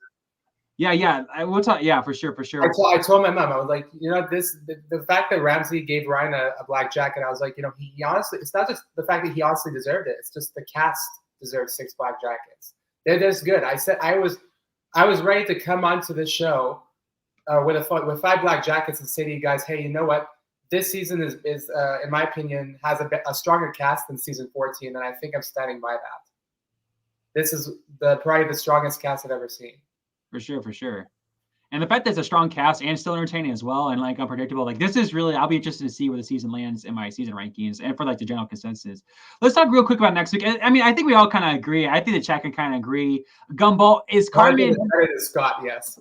Yeah. We'll talk. Yeah, for sure. I told my mom, I was like, the fact that Ramsey gave Ryan a black jacket, I was like, he honestly, it's not just the fact that he honestly deserved it. It's just the cast deserves 6 black jackets. They're just good. I said I was ready to come onto this show with 5 black jackets and say to you guys, hey, you know what? This season is in my opinion, has a stronger cast than season 14, and I think I'm standing by that. This is probably the strongest cast I've ever seen. For sure. And the fact that it's a strong cast and still entertaining as well and like unpredictable, like this is really, I'll be interested to see where the season lands in my season rankings and for like the general consensus. Let's talk real quick about next week. I mean, I think we all kind of agree. I think the chat can kind of agree. Gumball, is Carmen. Scott, yes.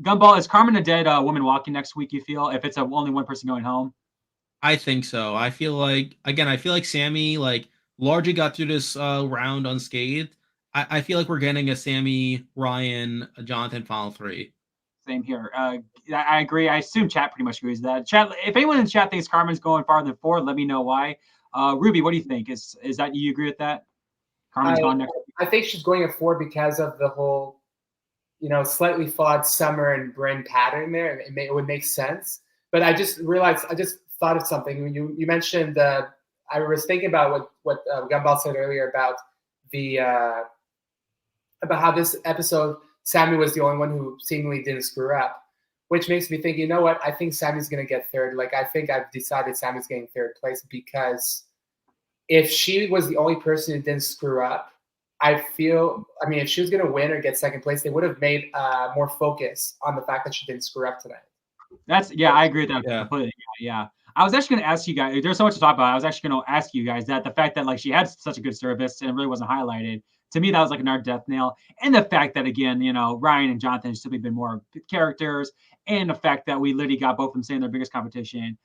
Gumball, is Carmen a dead woman walking next week, you feel, if it's only one person going home? I think so. I feel like Sammy like largely got through this round unscathed. I feel like we're getting a Sammy, Ryan, Jonathan final 3. Same here. I agree. I assume chat pretty much agrees with that. Chat, if anyone in chat thinks Carmen's going farther than 4, let me know why. Ruby, what do you think? Is that, you agree with that? Carmen's gone next week? I think she's going at 4 because of the whole, slightly flawed Summer and Bryn pattern there. It would make sense. But I just realized, I just thought of something. When you mentioned, I was thinking about what Gumball said earlier about about how this episode, Sammy was the only one who seemingly didn't screw up, which makes me think, you know what? I think Sammy's going to get 3rd. Like, I think I've decided Sammy's getting 3rd place because if she was the only person who didn't screw up, if she was going to win or get 2nd place, they would have made more focus on the fact that she didn't screw up tonight. I agree with that completely. Yeah. I was actually going to ask you guys, there's so much to talk about. I was actually going to ask you guys that the fact that like she had such a good service and it really wasn't highlighted. To me, that was like another death nail. And the fact that, again, Ryan and Jonathan have simply been more characters, and the fact that we literally got both of them saying their biggest competition.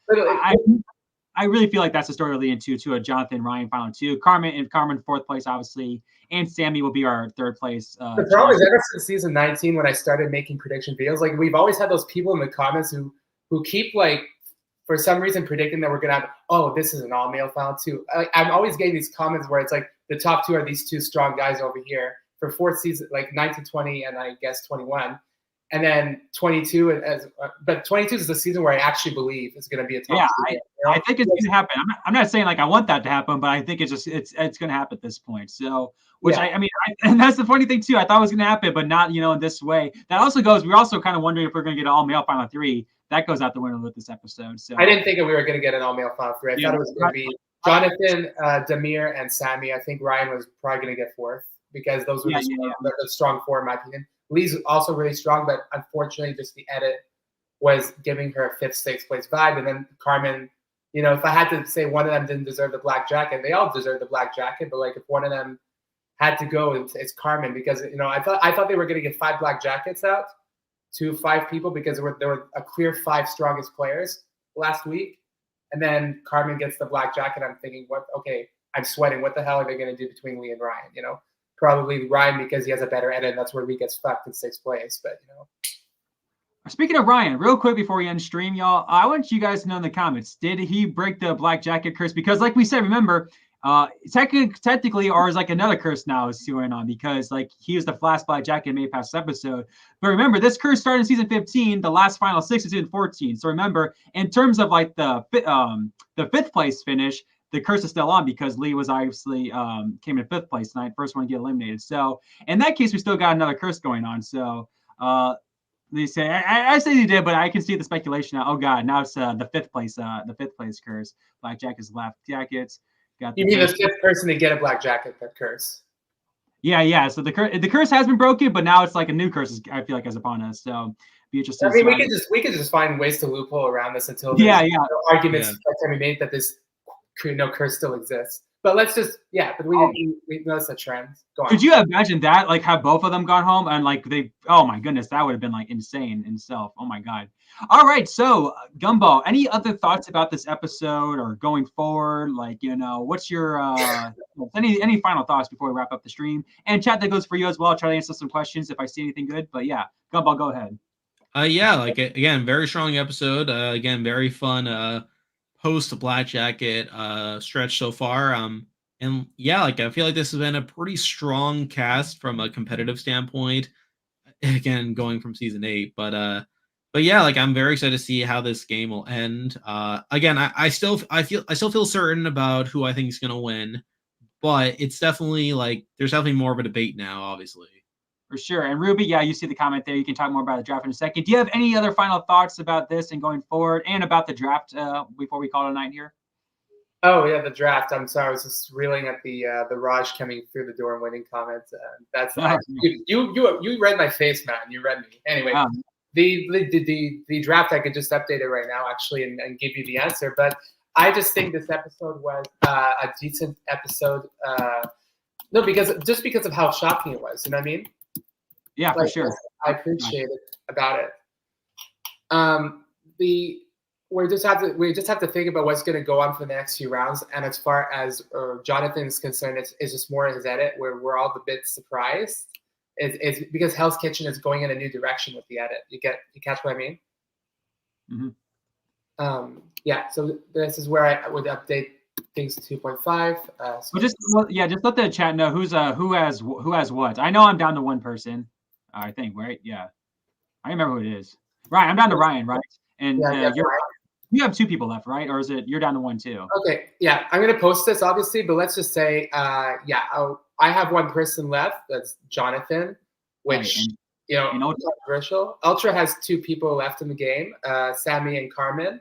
I really feel like that's the story leading to a Jonathan Ryan final 2. Carmen 4th place, obviously, and Sammy will be our 3rd place. The problem is, ever since season 19, when I started making prediction videos, like we've always had those people in the comments who keep like, for some reason, predicting that we're gonna have, this is an all-male final 2. I'm always getting these comments where it's like the top 2 are these 2 strong guys over here for 4th season, like 19, 20, and I guess 21. And then 22, but 22 is the season where I actually believe it's going to be a top. Yeah, I think it's going to happen. I'm not saying like I want that to happen, but I think it's going to happen at this point. So, and that's the funny thing too. I thought it was going to happen, but not in this way. That also goes. We're also kind of wondering if we're going to get an all male final 3. That goes out the window with this episode. So I didn't think that we were going to get an all male final 3. I thought it was going to be Jonathan, Demir, and Sammy. I think Ryan was probably going to get 4th because those were the strong 4 in my opinion. Lee's also really strong, but unfortunately, just the edit was giving her a 5th, 6th place vibe. And then Carmen, if I had to say one of them didn't deserve the black jacket, they all deserve the black jacket. But like, if one of them had to go, it's Carmen because I thought they were going to get 5 black jackets out to 5 people because there were a clear 5 strongest players last week, and then Carmen gets the black jacket. I'm thinking, I'm sweating. What the hell are they going to do between Lee and Ryan? Probably Ryan because he has a better edit, and that's where Lee gets fucked in 6th place. But Speaking of Ryan, real quick before we end stream, y'all, I want you guys to know in the comments, did he break the black jacket curse? Because like we said, remember, technically, or is like another curse now is going on because like he was the last black jacket made past episode. But remember, this curse started in season 15, the last final 6 is season 14. So remember, in terms of like the 5th place finish, the curse is still on because Lee was obviously came in 5th place tonight, first one to get eliminated. So in that case, we still got another curse going on. So they say I say he did, but I can see the speculation now. Oh God, now it's the 5th place curse. Black jackets, left jackets. You mean the 5th person to get a black jacket that curse? Yeah. So the curse has been broken, but now it's like a new curse. I feel like is upon us. So be interesting. I mean, we could just find ways to loophole around this until arguments can be made that this curse still exists. But let's just we know it's a trend. Go on. Could you imagine that? Like have both of them gone home and like oh my goodness, that would have been like insane in itself. Oh my God. All right, so Gumball, any other thoughts about this episode or going forward? Like, what's your any final thoughts before we wrap up the stream? And chat, that goes for you as well. I'll try to answer some questions if I see anything good. But yeah, Gumball, go ahead. Again, very strong episode. Again, very fun post black jacket stretch so far. And yeah, I feel like this has been a pretty strong cast from a competitive standpoint. Again, going from season 8, but yeah, I'm very excited to see how this game will end. Again, I still feel certain about who I think is going to win, but it's definitely there's definitely more of a debate now, obviously. For sure. And Ruby, you see the comment there. You can talk more about the draft in a second. Do you have any other final thoughts about this and going forward and about the draft before we call it a night here? Oh yeah, the draft. I'm sorry, I was just reeling at the Raj coming through the door and winning comments. That's you read my face, man. You read me. Anyway, the draft I could just update it right now actually and give you the answer. But I just think this episode was a decent episode. No, because of how shocking it was. You know what I mean? Yeah, for sure. I appreciate it about it. We just have to think about what's going to go on for the next few rounds. And as far as Jonathan is concerned, it's just more in his edit where we're all a bit surprised. It's because Hell's Kitchen is going in a new direction with the edit. You catch what I mean? Mm-hmm. Yeah. So this is where I would update things to 2.5. So just let the chat know who has what. I know I'm down to one person. I think, right? Yeah, I remember who it is. Ryan, I'm down to Ryan, right? And you have two people left, right? Or is it you're down to one too? Okay, yeah, I'm gonna post this obviously, but let's just say, I have one person left. That's Jonathan, which controversial. Ultra has two people left in the game, Sammy and Carmen.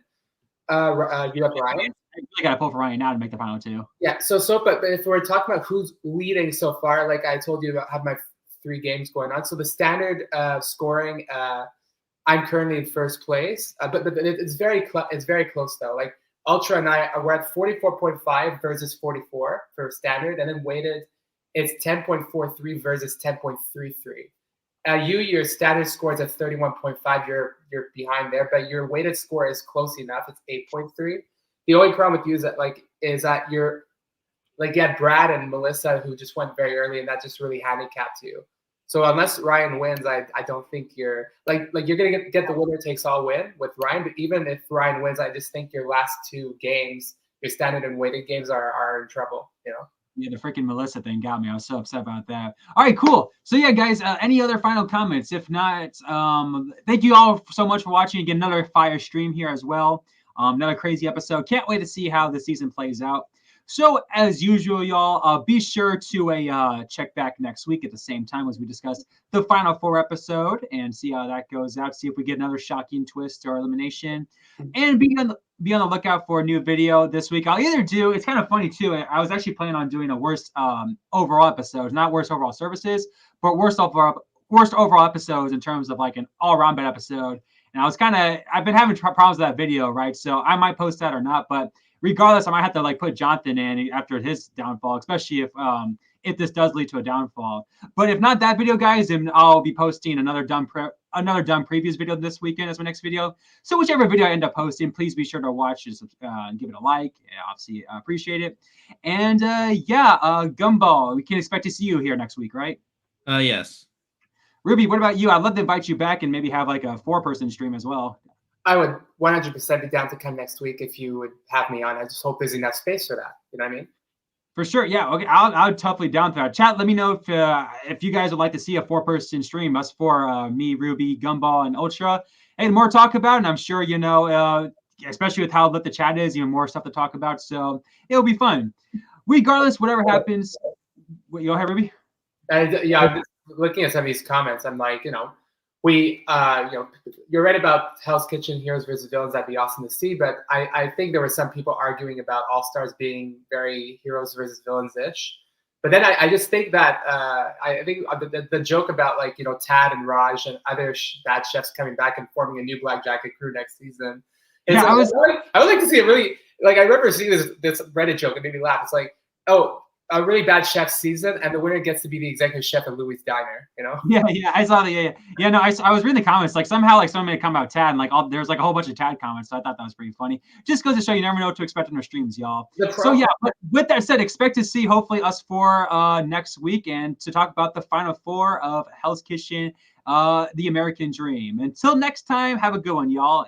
You have Ryan. I really gotta pull for Ryan now to make the final two. Yeah, but if we're talking about who's leading so far, like I told you about, I have my 3 games going on. So the standard scoring. I'm currently in first place, but it's very close though. Like Ultra and I we're at 44.5 versus 44 for standard, and then weighted it's 10.43 versus 10.33. Your standard score is at 31.5. You're behind there, but your weighted score is close enough. It's 8.3. The only problem with you is that you're like you had Brad and Melissa who just went very early, and that just really handicapped you. So unless Ryan wins, I don't think you're like you're gonna get the winner takes all win with Ryan. But even if Ryan wins, I just think your last 2 games, your standard and weighted games, are in trouble. You know. Yeah, the freaking Melissa thing got me. I was so upset about that. All right, cool. So yeah, guys, any other final comments? If not, thank you all so much for watching. Again, another fire stream here as well. Another crazy episode. Can't wait to see how the season plays out. So as usual, y'all, be sure to check back next week at the same time as we discuss the Final 4 episode and see how that goes out. See if we get another shocking twist or elimination, and be on the lookout for a new video this week. I'll either do. It's kind of funny too. I was actually planning on doing a worst overall episode, not worst overall services, but worst overall episodes in terms of like an all-around bad episode. And I've been having problems with that video, right? So I might post that or not, but regardless, I might have to like put Jonathan in after his downfall, especially if this does lead to a downfall. But if not that video, guys, then I'll be posting another dumb previews video this weekend as my next video. So whichever video I end up posting, please be sure to watch and give it a like. Obviously, I appreciate it. And Gumball, we can expect to see you here next week, right? Yes. Ruby, what about you? I'd love to invite you back and maybe have like a 4-person stream as well. I would 100% be down to come next week if you would have me on. I just hope there's enough space for that. You know what I mean? For sure. Yeah. Okay. I'll totally down for that. Chat. Let me know if you guys would like to see a 4-person stream. Us for me, Ruby, Gumball, and Ultra, and more to talk about. And I'm sure especially with how lit the chat is, even more stuff to talk about. So it'll be fun. Regardless, whatever happens. What, you have Ruby? I'm just looking at some of these comments. I'm like, you're right about Hell's Kitchen heroes versus villains. That'd be awesome to see. But I think there were some people arguing about All Stars being very heroes versus villains-ish. But then I just think that I think the joke about Tad and Raj and other bad chefs coming back and forming a new Black Jacket crew next season. I would like to see it really. Like I remember seeing this Reddit joke and made me laugh. It's like, oh, a really bad chef season, and the winner gets to be the executive chef at Louis' Diner. Yeah, I saw that. Yeah. No, I was reading the comments. Like somehow, someone made a comment about Tad, and there's like a whole bunch of Tad comments. So I thought that was pretty funny. Just goes to show you never know what to expect in our streams, y'all. So yeah, but with that said, expect to see hopefully us 4 next week, and to talk about the Final 4 of Hell's Kitchen, The American Dream. Until next time, have a good one, y'all.